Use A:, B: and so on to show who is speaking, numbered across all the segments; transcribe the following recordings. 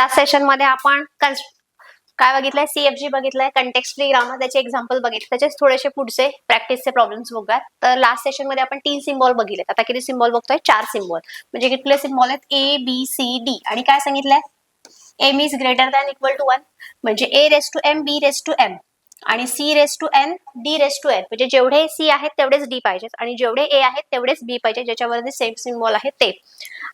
A: Last session मध्ये आपण काय बघितलंय, CFG बघितलंय, कंटेक्स्ट फ्री ग्रामर, त्याचे एक्झाम्पल बघितले, त्याचे थोडेसे पुढचे प्रॅक्टिसचे प्रॉब्लेम्स बघूयात. तर लास्ट सेशन मध्ये आपण 3 सिम्बॉल बघितले. आता किती सिम्बॉल बघतोय? 4 सिम्बॉल. म्हणजे किती सिम्बॉल आहेत? A B C D. आणि काय सांगितलंय? M is greater than equal to 1. म्हणजे A raise to M, B raise to M आणि C raise to N, D raise to N. म्हणजे जेवढे C आहेत तेवढेच D पाहिजेत आणि जेवढे A आहेत तेवढेच B पाहिजे, ज्याच्यावरती सेम सिम्बॉल आहे ते.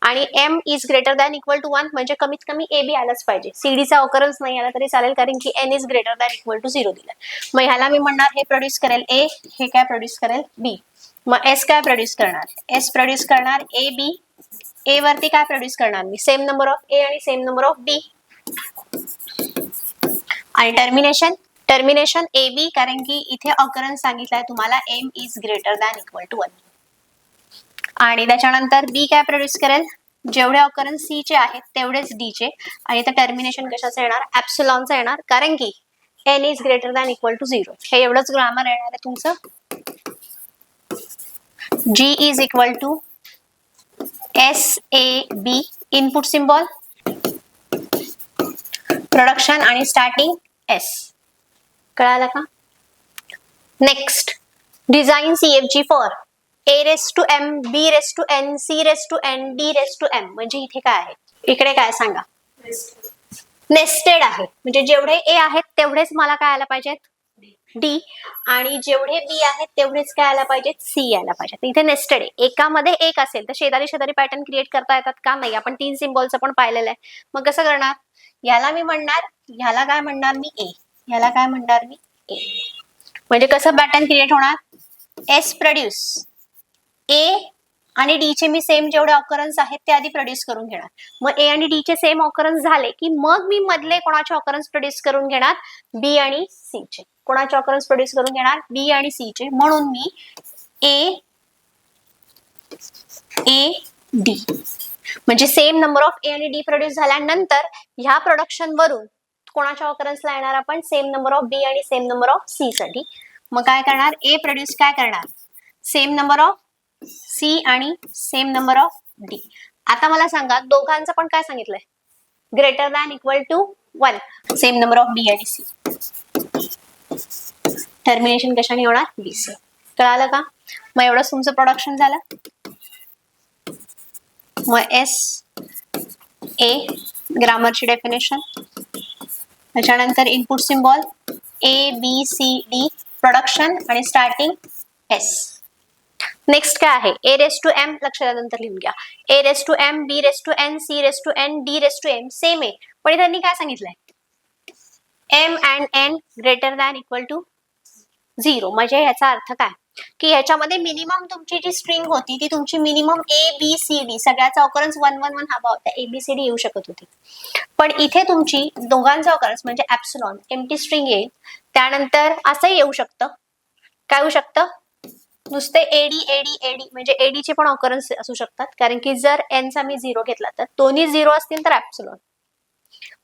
A: आणि M is greater than equal to 1 म्हणजे कमीत कमी A B आलाच पाहिजे. CD चा ऑकरन्स नाही आला तरी चालेल, कारण की N is greater than equal to 0 दिलाय. मग ह्याला मी म्हणणार हे प्रोड्यूस करेल A, हे काय प्रोड्यूस करेल B. मग S काय प्रोड्यूस करणार? S प्रोड्यूस करणार A B. A वरती काय प्रोड्यूस करणार मी? सेम नंबर ऑफ A आणि सेम नंबर ऑफ B. आणि टर्मिनेशन ए बी, कारण की इथे ऑकरन्स सांगितलाय तुम्हाला M is greater than equal to 1. आणि त्याच्यानंतर B काय प्रोड्यूस करेल? जेवढे ऑकरन्स C चे आहेत तेवढेच D चे. आणि इथे टर्मिनेशन कशाचं येणार? एप्सिलॉनचं येणार, कारण की N is greater than equal to 0. हे एवढंच ग्रामर येणार आहे तुमचं. G is equal to SAB, input symbol, production आणि स्टार्टिंग S. कळालं का? Next, design CFG for A raise to M, B raise to N, C raise to N, D raise to M. म्हणजे इथे काय आहे? इकडे काय सांगा? नेस्टेड आहे. म्हणजे जेवढे A आहेत तेवढेच मला काय आला पाहिजेत? D. आणि जेवढे B आहेत तेवढेच काय आला पाहिजेत? C आला पाहिजेत. इथे नेस्टेड आहे. एकामध्ये एक असेल तर शेजारी पॅटर्न क्रिएट करता येतात का? नाही. आपण 3 सिम्बॉलचं पण पाहिलेलं आहे. मग कसं करणार? याला मी म्हणणार, ह्याला काय म्हणणार मी? A. ह्याला काय म्हणणार मी? A. म्हणजे कसं पॅटर्न क्रिएट होणार? S प्रोड्यूस A आणि D चे मी सेम जेवढे ऑकरन्स आहेत ते आधी प्रोड्यूस करून घेणार. मग A आणि D चे सेम ऑकरन्स झाले की मग मी मधले कोणाचे ऑकरन्स प्रोड्यूस करून घेणार? B आणि C चे. कोणाचे ऑकरन्स प्रोड्यूस करून घेणार? B आणि C चे. म्हणून मी D म्हणजे सेम नंबर ऑफ A आणि D प्रोड्यूस झाल्यानंतर ह्या प्रोडक्शन वरून कोणाच्या ऑकरन्सला येणार आपण? सेम नंबर ऑफ B आणि सेम नंबर ऑफ C साठी. मग काय करणार? A प्रोड्यूस काय करणार? सेम नंबर ऑफ C आणि सेम नंबर ऑफ D. आता मला सांगा, दोघांचं पण काय सांगितलंय? Greater than equal to 1. Same number of B आणि C. टर्मिनेशन कशाने होणार? BC. कळालं का? मग एवढंच तुमचं प्रोडक्शन झालं. मग SA ग्रामरची डेफिनेशन, त्याच्यानंतर इनपुट सिम्बॉल ABCD, प्रोडक्शन आणि स्टार्टिंग S. नेक्स्ट काय आहे? A रेस टू M, लक्षानंतर लिहून घ्या. A raise to M, B raise to N, C raise to N, D raise to M. Same आहे, पण त्यांनी काय सांगितलंय? M and N greater than equal to 0. म्हणजे याचा अर्थ काय? की ह्याच्यामध्ये मिनिमम तुमची जी स्ट्रिंग होती ती तुमची मिनिमम ABCD, सगळ्याचा ऑकरन्स 1 1 1 हवा होता. ABCD येऊ शकत होती. पण इथे तुमची दोघांचा ऑकरन्स म्हणजे एप्सिलॉन, एम्प्टी स्ट्रिंग येईल. त्यानंतर असंही येऊ शकतं. काय होऊ शकतं? नुसते AD म्हणजे AD चे पण ऑकरन्स असू शकतात, कारण की जर N चा मी 0 घेतला तर दोन्ही 0 असतील तर एप्सिलॉन.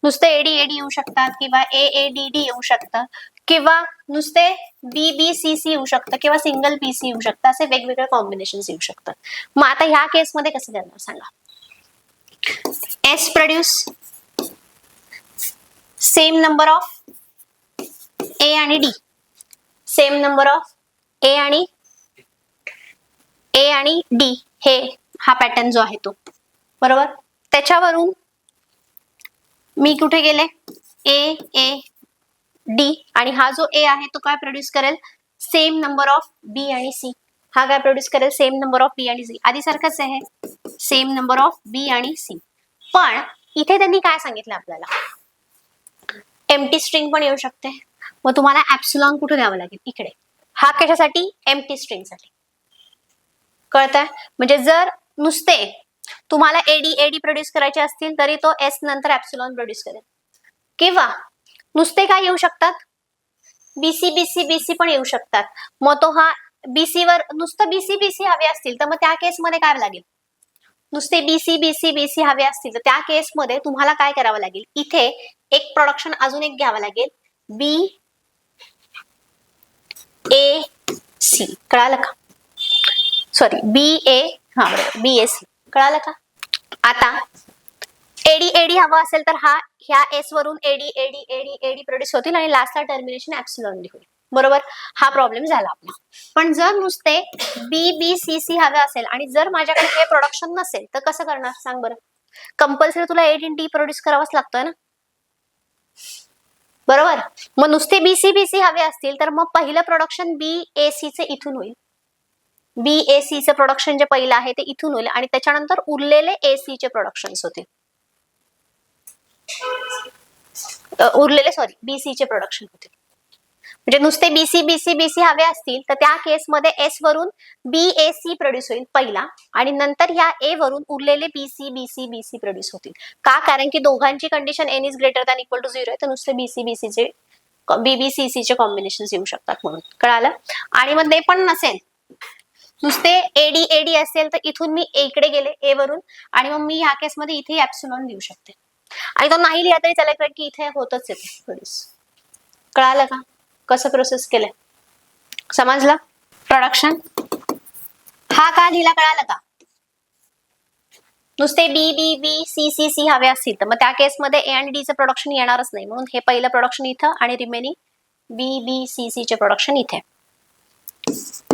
A: नुसते AD येऊ शकतात किंवा AADD येऊ शकतं, किंवा नुसते BBCC येऊ शकतं, किंवा सिंगल BC येऊ शकतं. असे वेगवेगळे कॉम्बिनेशन्स येऊ शकतात. मग आता ह्या केसमध्ये कसं करणार सांगा? S produce same number of A आणि D, same number of A आणि D, हे हा पॅटर्न जो आहे तो, बरोबर. त्याच्यावरून मी कुठे गेले? AD, आणि हा जो A आहे तो काय प्रोड्यूस करेल? सेम नंबर ऑफ B आणि C. हा काय प्रोड्यूस करेल? सेम नंबर ऑफ B आणि C. आधी सारखंच आहे, सेम नंबर ऑफ B आणि C. पण इथे त्यांनी काय सांगितलं आपल्याला? एम्प्टी स्ट्रिंग पण येऊ शकते. मग तुम्हाला एप्सिलॉन कुठे द्यावं लागेल? इकडे. हा कशासाठी? एम्प्टी स्ट्रिंग साठी. कळतंय? म्हणजे जर नुसते तुम्हाला AD प्रोड्यूस करायचे असतील तरी तो S नंतर एप्सिलॉन प्रोड्यूस करेल. किंवा नुसते काय येऊ शकतात? BC पण येऊ शकतात. मग तो हा BC वर नुसतं BC हवे असतील तर मग त्या केसमध्ये काय लागेल? नुसते BC हवे असतील तर त्या केसमध्ये तुम्हाला काय करावं लागेल? इथे एक प्रोडक्शन अजून एक घ्यावं लागेल, BAC. कळालं का? Sorry, BAC. कळालं का? आता एडी एडी हवा असेल तर ह्या एस वरून A D A D A D A D produce होतील आणि लास्टला टर्मिनेशन ऍप्सिलॉन होईल. बरोबर, हा प्रॉब्लेम झाला आपला. पण जर नुसते बी बी सी सी हवे असेल आणि जर माझ्याकडे हे प्रोडक्शन नसेल तर कसं करणार सांग बरं. कंपल्सरी तुला एडी डी प्रोड्यूस करावाच लागतोय ना. बरोबर, मग नुसते बीसी हवे असतील तर मग पहिलं प्रोडक्शन बी ए सी चे इथून होईल. बी ए सी चे प्रोडक्शन जे पहिलं आहे ते इथून होईल आणि त्याच्यानंतर उरलेले ए सी चे प्रोडक्शन होतील. उरलेले सॉरी बीसी चे प्रोडक्शन होतील. म्हणजे नुसते बीसी बीसी बीसी हवे असतील तर त्या केसमध्ये एस वरून बी ए सी प्रोड्यूस होईल पहिला आणि नंतर ह्या ए वरून उरलेले बीसी बीसी बीसी प्रोड्यूस होतील. का? कारण की दोघांची condition N is greater than equal to 0 आहे तर नुसते बीसी बीसी चे बीबीसीसी चे कॉम्बिनेशन येऊ शकतात म्हणून. कळालं? आणि मग ते पण नसेल, नुसते एडी एडी असेल तर इथून मी ए कडे गेले ए वरून आणि मग मी ह्या केसमध्ये इथे एप्सिलॉन लिहू शकते आणि तो नाही लिहा तरी चालेल की इथे होतच येते प्रोड्यूस. कळालं का कसं प्रोसेस केलंय? समजलं? प्रोडक्शन हा का लिहिला कळालं का? नुसते बी बी बी सी सी सी हवे असतील तर मग त्या केसमध्ये ए आणि डी चं प्रोडक्शन येणारच नाही म्हणून हे पहिलं प्रोडक्शन इथं आणि रिमेनिंग बी बी सी सी चे प्रोडक्शन इथे.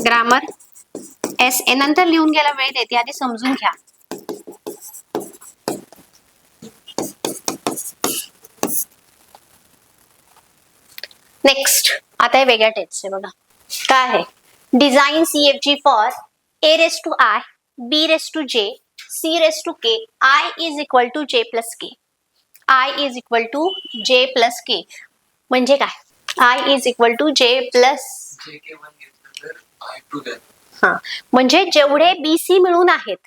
A: ग्रामर एस ए नंतर लिहून घ्यायला वेळ देते, आधी समजून घ्या. नेक्स्ट आता हे वेगळ्या टेस्ट आहे बघा. काय आहे? Design CFG for a raise to i b raise to j c raise to k i is equal to j plus k. I is equal to j plus k म्हणजे काय? I is equal to j plus हा, म्हणजे जेवढे BC मिळून आहेत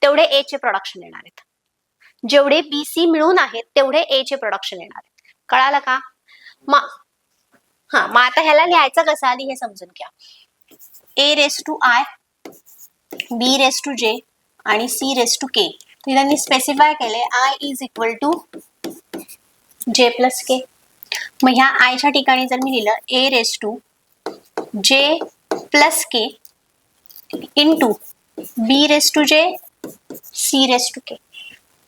A: तेवढे ए चे production येणार आहेत. जेवढे बीसी मिळून आहेत तेवढे ए चे प्रोडक्शन येणार आहेत. कळालं का? मग आता ह्याला लिहायचं कसं आधी हे समजून घ्या. A raise to i b raise to j आणि सी रेस टू के त्यांनी स्पेसिफाय केले i is equal to j plus k. मग ह्या आयच्या ठिकाणी जर मी लिहिलं a raise to j plus k into b raise to j c raise to k.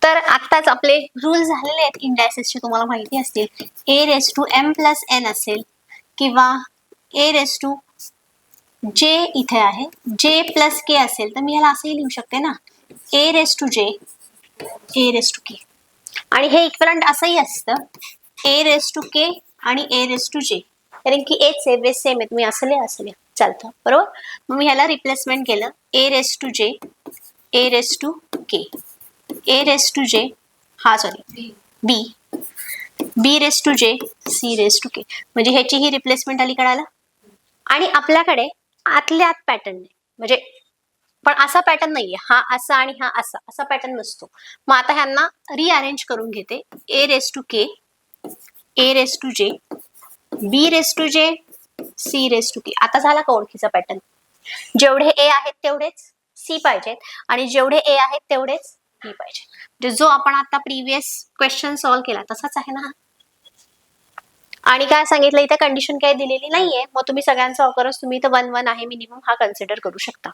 A: तर आत्ताच आपले रूल झालेले आहेत इंडायसेसचे, तुम्हाला माहिती असतील. A raise to m plus n असेल किंवा ए रेस टू जे इथे आहे जे प्लस के असेल तर मी ह्याला असंही लिहू शकते ना, ए raise to j a raise to k. आणि हे इक्वलंट असंही असतं ए रेस टू के आणि ए रेस टू जे, कारण की एच आहे बेस सेम आहे, तुम्ही असं चालतं. बरोबर, मग मी ह्याला रिप्लेसमेंट केलं ए raise to j a raise to k a raise to j हा sorry b b raise to j c raise to k म्हणजे ह्याची ही रिप्लेसमेंट आली. कळालं? आणि आपल्याकडे आतल्या आत पॅटर्न आहे म्हणजे पण असा पॅटर्न नाहीये, हा असा आणि हा असा पॅटर्न नसतो. मग आता ह्यांना रिअरेंज करून घेते. A raise to k a raise to j b raise to j c raise to k. आता झाला का ओळखीचा पॅटर्न? जेवढे ए आहेत तेवढेच सी पाहिजेत आणि जेवढे ए आहेत तेवढेच बी पाहिजे. म्हणजे जो आपण आता प्रिव्हियस क्वेश्चन सॉल्व्ह केला तसाच आहे ना. आणि काय सांगितलं इथे कंडिशन काही दिलेली नाहीये, मग तुम्ही सगळ्यांचा ऑकरन्स तुम्ही इथं 1 1 आहे मिनिमम हा कन्सिडर करू शकता.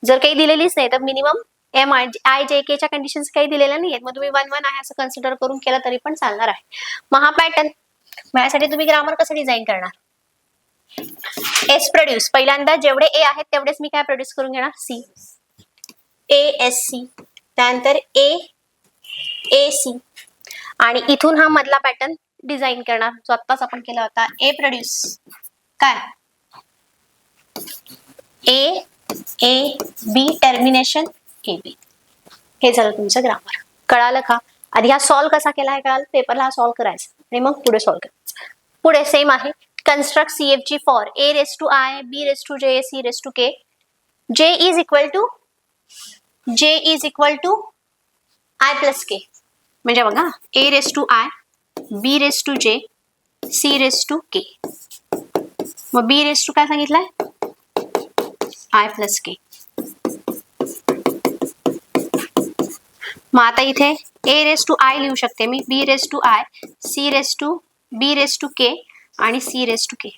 A: जर काही दिलेलीच नाही तर मिनिमम एम आय जे के च्या कंडिशन्स काही दिलेल्या नाहीयेत, मग तुम्ही 1 1 आहे असं कन्सिडर करून केलं तरी पण चालणार आहे. मग हा पॅटर्न माझ्यासाठी तुम्ही ग्रामर कसं डिझाईन करणार? एस प्रोड्यूस पहिल्यांदा जेवढे ए आहेत तेवढेच मी काय प्रोड्यूस करून घेणार सी ए एस सी, त्यानंतर ए ए सी आणि इथून हा मधला पॅटर्न डिझाईन करणार जो आत्ताच आपण केला होता. ए प्रोड्यूस काय ए ए बी टर्मिनेशन ए बी. हे झालं तुमचं ग्रामर. कळालं का? आधी हा सॉल्व्ह कसा केला आहे कळालं, पेपरला हा सॉल्व्ह करायचा आणि मग पुढे सॉल्व्ह करायचं. पुढे सेम आहे. Construct CFG for a raise to i b raise to j c raise to k j is equal to i plus k. म्हणजे बघा a raise to i b raise to j c raise to k. मग b raise to काय सांगितलंय I plus k. मग आता इथे ए raise to i लिहू शकते मी, b raise to i c raise to b raise to k आणि सी रेस टू के.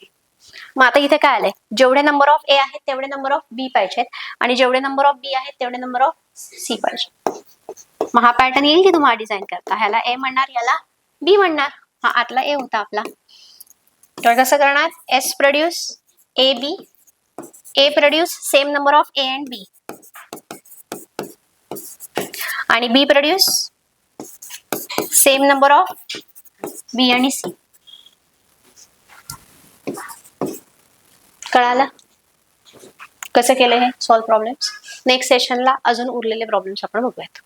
A: मग आता इथे काय आलंय, जेवढे नंबर ऑफ ए आहेत तेवढे नंबर ऑफ बी पाहिजेत आणि जेवढे नंबर ऑफ बी आहेत तेवढे नंबर ऑफ सी पाहिजे. मग हा पॅटर्न येईल की तुम्हाला डिझाईन करता. ह्याला ए म्हणणार, याला बी म्हणणार. हा आतला ए होता आपला. तर कसं करणार? S produce a b, a produce same number of a and b, आणि b produce same number of b आणि सी. कळालं कसं केलं हे सॉल्व प्रॉब्लेम्स? नेक्स्ट सेशनला अजून उरलेले प्रॉब्लेम्स आपण बघूयात.